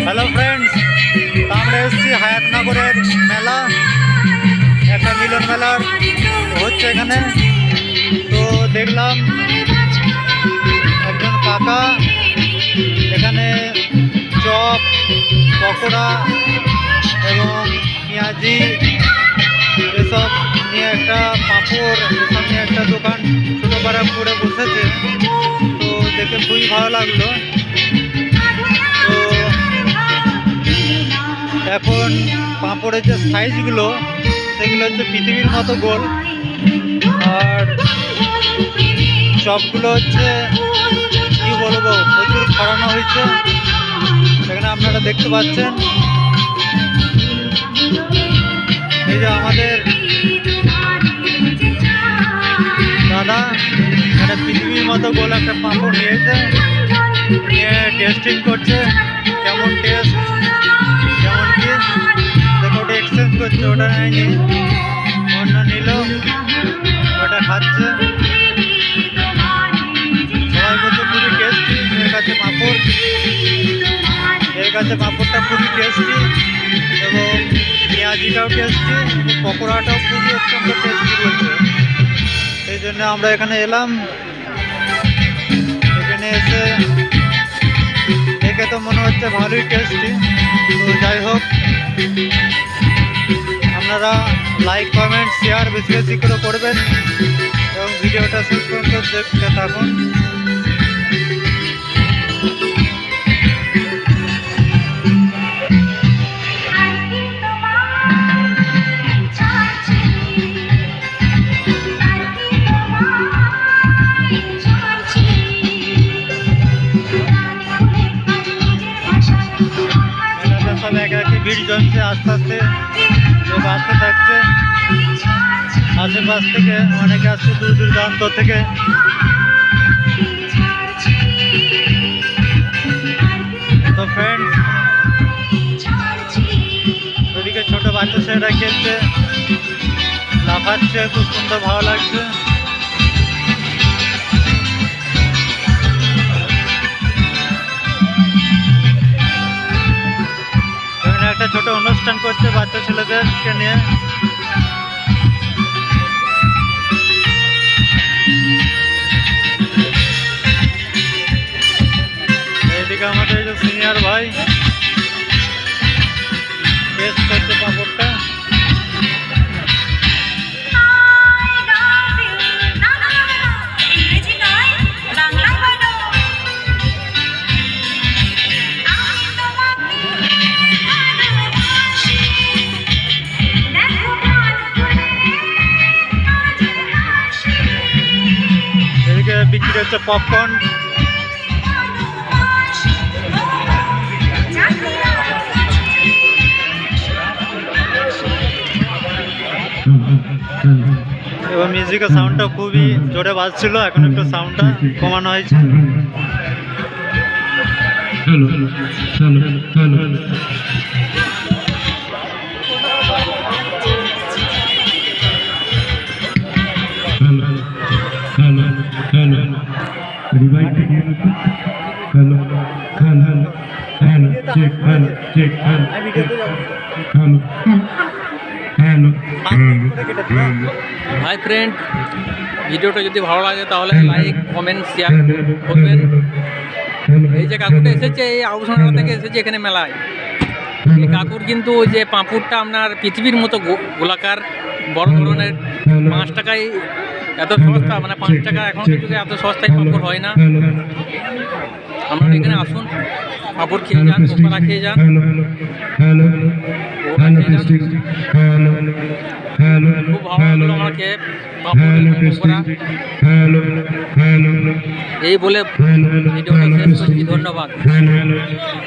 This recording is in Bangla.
হ্যালো ফ্রেন্ডস, আমরা এসেছি হায়াতনগরের মেলা, একটা মিলন মেলার হচ্ছে এখানে। তো দেখলাম একজন কাকা এখানে চপ, পকোড়া এবং পেঁয়াজি এসব নিয়ে একটা পাঁপড় এসব নিয়ে একটা দোকান ছোটো পাড়া করে বসেছে। তো দেখে খুবই ভালো লাগলো। তো এখন পাঁপড়ের যে সাইজগুলো সেগুলো হচ্ছে পৃথিবীর মতো গোল, আর চপগুলো হচ্ছে কি বলবো প্রচুর ছড়ানো হয়েছে। সেখানে আপনারা দেখতে পাচ্ছেন এই যে আমাদের দাদা একটা পৃথিবীর মতো গোল একটা পাঁপড় নিয়েছে, নিয়ে টেস্টিং করছে কেমন টেস্ট কেমন কি। দেখো ওটা এক্সচেঞ্জ করছে, ওটা নেয়নি, অন্য নিল, ওটা খাচ্ছে। সবাই বলছে খুবই টেস্টি, এর কাছে পাঁপড়টা খুবই টেস্টি এবং পেঁয়াজিটাও টেস্টি এবং পকোড়াটাও খুবই অত্যন্ত টেস্টি বলছে। সেই জন্য আমরা এখানে এলাম। এখানে এসে দেখে তো মনে হচ্ছে ভালোই টেস্টি। তো যাই হোক, আপনারা লাইক কমেন্ট শেয়ার বেশি বেশি করে করবেন এবং ভিডিওটা শেষ পর্যন্ত দেখতে থাকুন। সব এক একই ভিড় জমছে, আস্তে আস্তে লোক আসতে থাকছে। আশেপাশ থেকে অনেকে আসছে, দূর দূরান্ত থেকে। তো ফ্রেন্ডস, ওদিকে ছোট বাচ্চা ছেলেরা খেলছে, লাফাচ্ছে, খুব সুন্দর ভালো লাগছে। একটা ছোট অনুষ্ঠান করছে বাচ্চা ছেলেদেরকে নিয়ে। এইদিকে আমাদের এই যে সিনিয়র ভাই টেস্ট করছে পাঁপড়টা। এদিকে বিক্রি হচ্ছে পপকর্ন। এবং মিউজিকের সাউন্ডটা খুবই জোরে বাজছিল, এখন একটু সাউন্ডটা কমানো হয়েছে। হাই ফ্রেন্ড, ভিডিওটা যদি ভালো লাগে তাহলে লাইক কমেন্ট শেয়ার করবেন। এই যে কাকুটা এসেছে, এই আউশানা থেকে এসেছে এখানে মেলায়। এই কাকুর কিন্তু ওই যে পাঁপড়টা আপনার পৃথিবীর মতো গোলাকার বড় ধরনের, 5 টাকায় এত সস্তা, মানে 5 টাকা এখনকার যুগে এত সস্তায় পাঁপড় হয় না। আপনারা এখানে আসুন, পাঁপড় খেয়ে যান, পকোড়া খেয়ে যান, খুব ভালো লাগলো আমার খেয়ে পাঁপড় পকোড়া। এই বলে ভিডিওটা শেষ করছি, ধন্যবাদ।